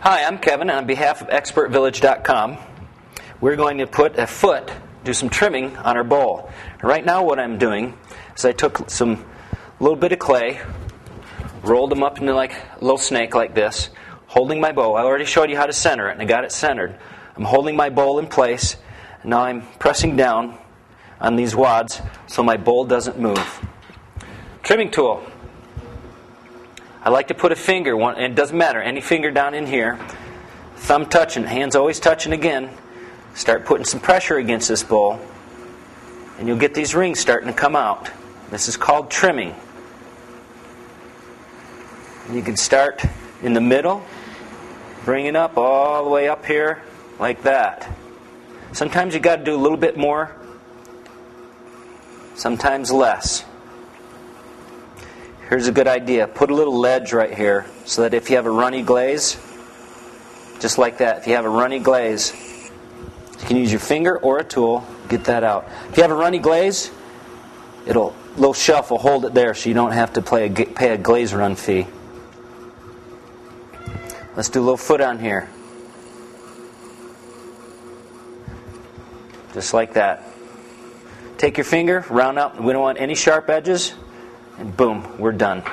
Hi, I'm Kevin, and on behalf of ExpertVillage.com, we're going to put a foot, do some trimming on our bowl. Right now what I'm doing is I took a little bit of clay, rolled them up into like a little snake like this, holding my bowl. I already showed you how to center it, and I got it centered. I'm holding my bowl in place, and now I'm pressing down on these wads so my bowl doesn't move. Trimming tool. I like to put a finger, and it doesn't matter, any finger down in here, thumb touching, hands always touching again. Start putting some pressure against this bowl, and you'll get these rings starting to come out. This is called trimming. And you can start in the middle, bring it up all the way up here like that. Sometimes you got to do a little bit more, sometimes less. Here's a good idea. Put a little ledge right here so that if you have a runny glaze, just like that, if you have a runny glaze, you can use your finger or a tool, get that out. If you have a runny glaze, little shelf will hold it there so you don't have to pay a glaze run fee. Let's do a little foot on here. Just like that. Take your finger, round out. We don't want any sharp edges. And boom, we're done.